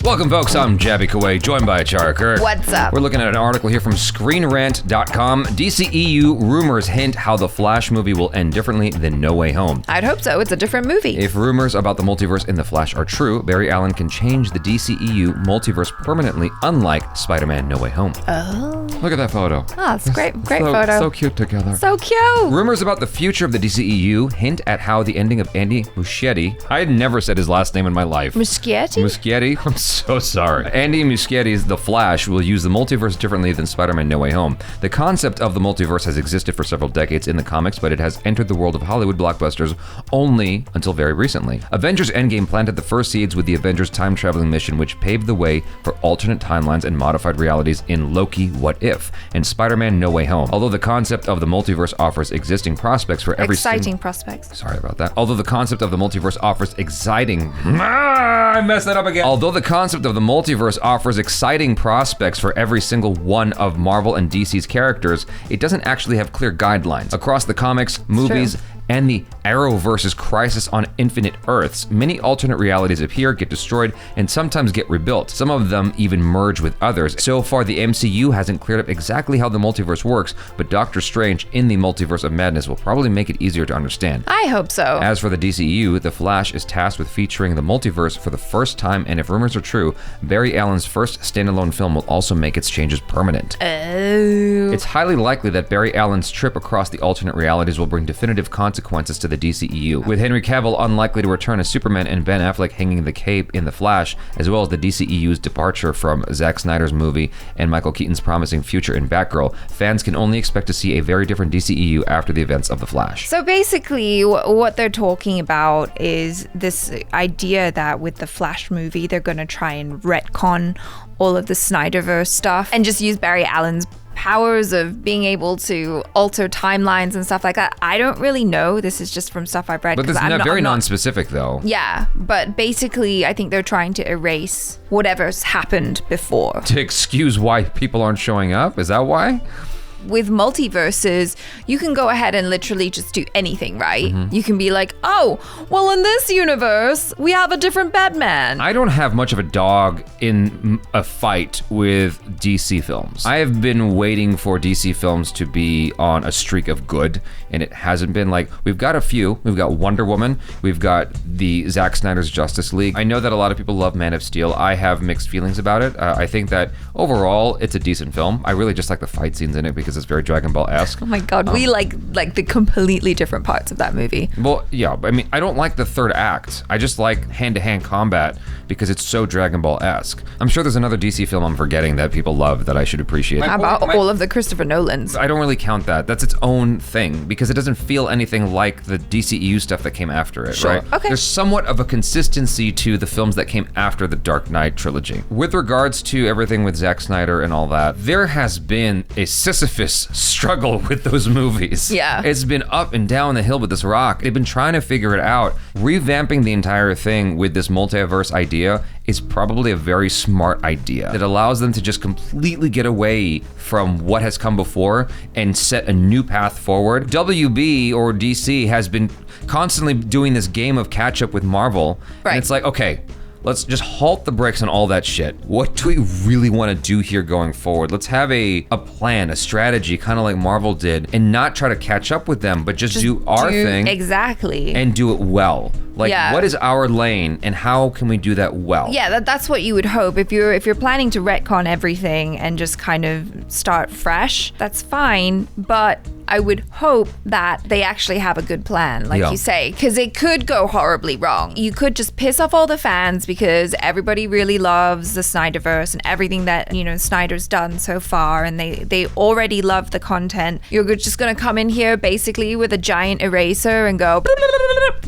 Welcome, folks. I'm Jaby Koay, joined by ACHARA KIRK. What's up? We're looking at an article here from ScreenRant.com. DCEU rumors hint how the Flash movie will end differently than No Way Home. I'd hope so. It's a different movie. If rumors about the multiverse in The Flash are true, Barry Allen can change the DCEU multiverse permanently, unlike Spider-Man No Way Home. Oh. Look at that photo. Oh, it's great photo. So cute together. So cute. Rumors about the future of the DCEU hint at how the ending of Andy Muschietti, I had never said his last name in my life. Muschietti? I'm so sorry. Andy Muschietti's The Flash will use the multiverse differently than Spider-Man No Way Home. The concept of the multiverse has existed for several decades in the comics, but it has entered the world of Hollywood blockbusters only until very recently. Avengers Endgame planted the first seeds with the Avengers time-traveling mission, which paved the way for alternate timelines and modified realities in Loki What If and Spider-Man No Way Home. Although the concept of the multiverse offers exciting prospects for every Exciting prospects. Sorry about that. Although the concept of the multiverse offers I messed that up again. Although the concept of the multiverse offers exciting prospects for every single one of Marvel and DC's characters, it doesn't actually have clear guidelines. Across the comics, movies, and the Arrowverse's Crisis on Infinite Earths, many alternate realities appear, get destroyed, and sometimes get rebuilt. Some of them even merge with others. So far, the MCU hasn't cleared up exactly how the multiverse works, but Doctor Strange in the Multiverse of Madness will probably make it easier to understand. I hope so. As for the DCEU, The Flash is tasked with featuring the multiverse for the first time, and if rumors are true, Barry Allen's first standalone film will also make its changes permanent. Oh. It's highly likely that Barry Allen's trip across the alternate realities will bring definitive consequences to the DCEU, with Henry Cavill unlikely to return as Superman and Ben Affleck hanging the cape in The Flash, as well as the DCEU's departure from Zack Snyder's movie and Michael Keaton's promising future in Batgirl. Fans can only expect to see a very different DCEU after the events of The Flash. So basically, what they're talking about is this idea that with the Flash movie, they're going to try and retcon all of the Snyderverse stuff and just use Barry Allen's powers of being able to alter timelines and stuff like that. I don't really know. This is just from stuff I've read. But this is very non-specific, though. Yeah, but basically, I think they're trying to erase whatever's happened before. To excuse why people aren't showing up? Is that why? With multiverses, you can go ahead and literally just do anything, right? Mm-hmm. You can be like, oh, well, in this universe, we have a different Batman. I don't have much of a dog in a fight with DC films. I have been waiting for DC films to be on a streak of good, and it hasn't been. Like, we've got a few. We've got Wonder Woman. We've got the Zack Snyder's Justice League. I know that a lot of people love Man of Steel. I have mixed feelings about it. I think that overall, it's a decent film. I really just like the fight scenes in it because it's very Dragon Ball-esque. Oh my god, we like the completely different parts of that movie. Well, yeah, I mean, I don't like the third act. I just like hand-to-hand combat because it's so Dragon Ball-esque. I'm sure there's another DC film I'm forgetting that people love that I should appreciate. How about all of the Christopher Nolans? I don't really count that. That's its own thing because it doesn't feel anything like the DCEU stuff that came after it, sure. Right? Okay. There's somewhat of a consistency to the films that came after the Dark Knight trilogy. With regards to everything with Zack Snyder and all that, there has been a Sisyphus struggle with those movies. Yeah. It's been up and down the hill with this rock. They've been trying to figure it out. Revamping the entire thing with this multiverse idea is probably a very smart idea. It allows them to just completely get away from what has come before and set a new path forward. WB or DC has been constantly doing this game of catch up with Marvel. Right. And it's like, okay, let's just halt the brakes on all that shit. What do we really want to do here going forward? Let's have a plan, a strategy, kind of like Marvel did, and not try to catch up with them, but just do our thing. Exactly. And do it well. Like, yeah. What is our lane, and how can we do that well? Yeah, that's what you would hope. If you're planning to retcon everything and just kind of start fresh, that's fine. But I would hope that they actually have a good plan, like you say, because it could go horribly wrong. You could just piss off all the fans because everybody really loves the Snyderverse and everything that, you know, Snyder's done so far, and they already love the content. You're just gonna come in here basically with a giant eraser and go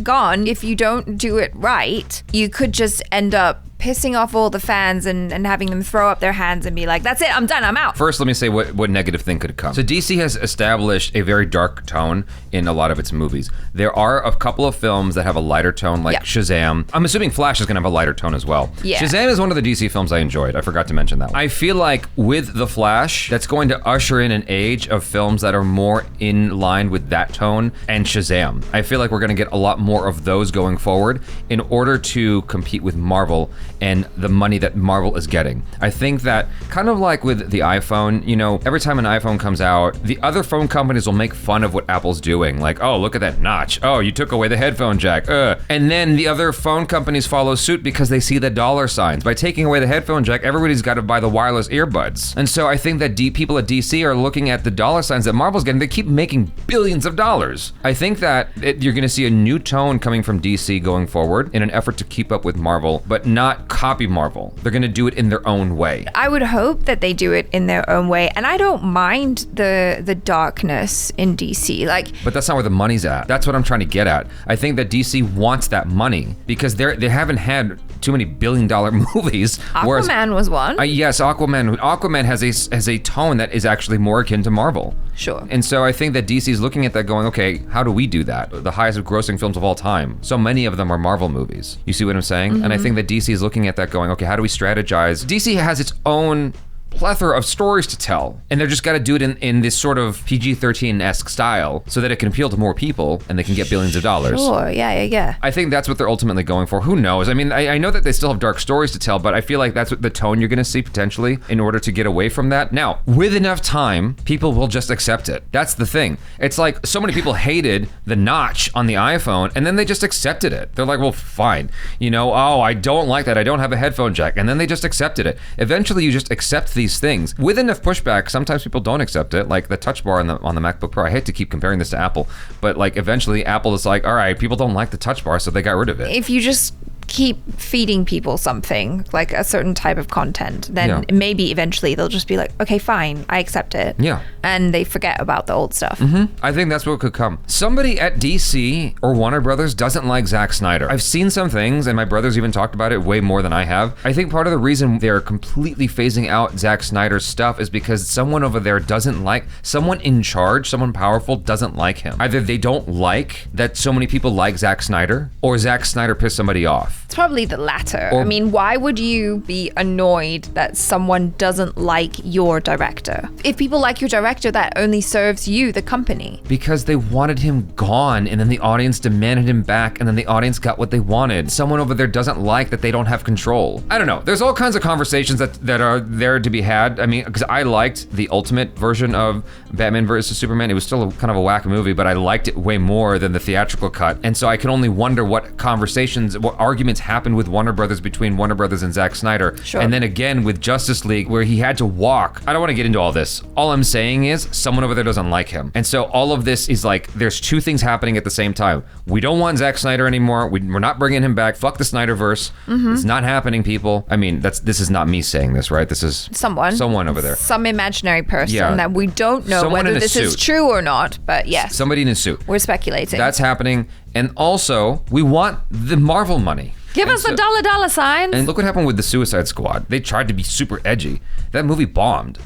gone. If you don't do it right, you could just end up pissing off all the fans and having them throw up their hands and be like, that's it, I'm done, I'm out. First, let me say what negative thing could come. So DC has established a very dark tone in a lot of its movies. There are a couple of films that have a lighter tone, like Shazam. I'm assuming Flash is gonna have a lighter tone as well. Yeah. Shazam is one of the DC films I enjoyed. I forgot to mention that one. I feel like with The Flash, that's going to usher in an age of films that are more in line with that tone, and Shazam. I feel like we're gonna get a lot more of those going forward in order to compete with Marvel and the money that Marvel is getting. I think that kind of like with the iPhone, you know, every time an iPhone comes out, the other phone companies will make fun of what Apple's doing. Like, oh, look at that notch. Oh, you took away the headphone jack. And then the other phone companies follow suit because they see the dollar signs. By taking away the headphone jack, everybody's got to buy the wireless earbuds. And so I think that people at DC are looking at the dollar signs that Marvel's getting. They keep making billions of dollars. I think that you're going to see a new tone coming from DC going forward in an effort to keep up with Marvel, but not copy Marvel. They're going to do it in their own way. I would hope that they do it in their own way, and I don't mind the darkness in DC. But that's not where the money's at. That's what I'm trying to get at. I think that DC wants that money because they haven't had too many billion-dollar movies. Aquaman was one. Yes, Aquaman. Aquaman has a tone that is actually more akin to Marvel. Sure. And so I think that DC is looking at that going, okay, how do we do that? The highest grossing films of all time. So many of them are Marvel movies. You see what I'm saying? Mm-hmm. And I think that DC is looking at that going, okay, how do we strategize? DC has its own plethora of stories to tell, and they're just got to do it in this sort of PG-13-esque style so that it can appeal to more people and they can get billions of dollars. Sure, yeah. I think that's what they're ultimately going for. Who knows? I mean, I know that they still have dark stories to tell, but I feel like that's what the tone you're going to see potentially in order to get away from that. Now, with enough time, people will just accept it. That's the thing. It's like so many people hated the notch on the iPhone, and then they just accepted it. They're like, well, fine. You know, oh, I don't like that. I don't have a headphone jack. And then they just accepted it. Eventually, you just accept these things. With enough pushback, sometimes people don't accept it, like the touch bar on the MacBook Pro. I hate to keep comparing this to Apple, but like eventually Apple is like, all right, people don't like the touch bar, so they got rid of it. If you just keep feeding people something, like a certain type of content, then maybe eventually they'll just be like, okay, fine, I accept it. Yeah. And they forget about the old stuff. Mm-hmm. I think that's what could come. Somebody at DC or Warner Brothers doesn't like Zack Snyder. I've seen some things, and my brother's even talked about it way more than I have. I think part of the reason they're completely phasing out Zack Snyder's stuff is because someone over there doesn't like, someone in charge, someone powerful doesn't like him. Either they don't like that so many people like Zack Snyder, or Zack Snyder pissed somebody off. It's probably the latter. I mean, why would you be annoyed that someone doesn't like your director? If people like your director, that only serves you, the company. Because they wanted him gone, and then the audience demanded him back, and then the audience got what they wanted. Someone over there doesn't like that they don't have control. I don't know. There's all kinds of conversations that are there to be had. I mean, because I liked the ultimate version of Batman vs. Superman. It was still kind of a whack movie, but I liked it way more than the theatrical cut. And so I can only wonder what conversations, what arguments happened with Warner Brothers, between Warner Brothers and Zack Snyder. Sure. And then again with Justice League, where he had to walk. I don't want to get into all this. All I'm saying is someone over there doesn't like him. And so all of this is like, there's two things happening at the same time. We don't want Zack Snyder anymore. We're not bringing him back. Fuck the Snyderverse. Mm-hmm. It's not happening, people. I mean, this is not me saying this, right? This is someone over there. Some imaginary person that we don't know someone whether this is true or not, but yes. Somebody in a suit. We're speculating. That's happening. And also, we want the Marvel money. Give us the dollar signs. And look what happened with the Suicide Squad. They tried to be super edgy. That movie bombed.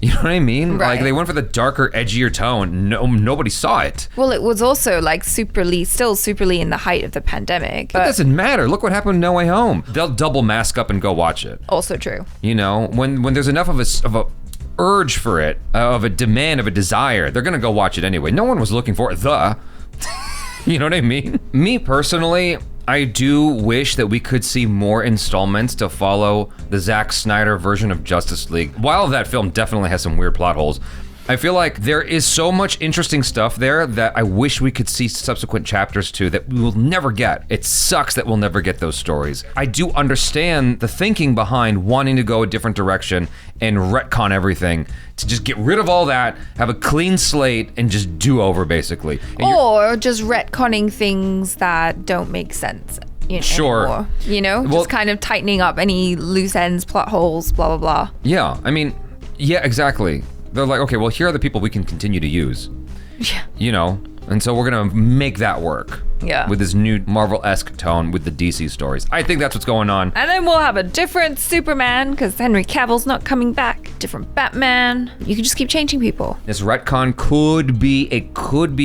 You know what I mean? Right. Like, they went for the darker, edgier tone. Nobody saw it. Well, it was also like still superly in the height of the pandemic. But it doesn't matter. Look what happened in No Way Home. They'll double mask up and go watch it. Also true. You know, when there's enough of a urge for it, of a demand, of a desire, they're gonna go watch it anyway. No one was looking for it. You know what I mean? Me personally, I do wish that we could see more installments to follow the Zack Snyder version of Justice League. While that film definitely has some weird plot holes, I feel like there is so much interesting stuff there that I wish we could see subsequent chapters to that we will never get. It sucks that we'll never get those stories. I do understand the thinking behind wanting to go a different direction and retcon everything, to just get rid of all that, have a clean slate, and just do over, basically. Or just retconning things that don't make sense. Sure. Anymore, you know? Just kind of tightening up any loose ends, plot holes, blah, blah, blah. Yeah, I mean, yeah, exactly. They're like, okay, well, here are the people we can continue to use. Yeah. You know? And so we're going to make that work. Yeah. With this new Marvel-esque tone with the DC stories. I think that's what's going on. And then we'll have a different Superman, because Henry Cavill's not coming back. Different Batman. You can just keep changing people. This retcon could be a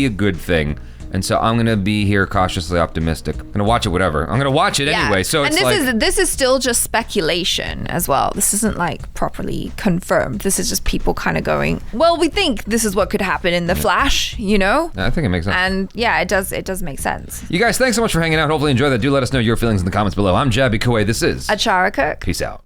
good thing. And so I'm gonna be here cautiously optimistic. I'm gonna watch it, whatever. I'm gonna watch it anyway. So it's this is still just speculation as well. This isn't like properly confirmed. This is just people kind of going, well, we think this is what could happen in the Flash, you know? I think it makes sense. And yeah, it does make sense. You guys, thanks so much for hanging out. Hopefully you enjoyed that. Do let us know your feelings in the comments below. I'm Jaby Koay. This is ACHARA KIRK. Peace out.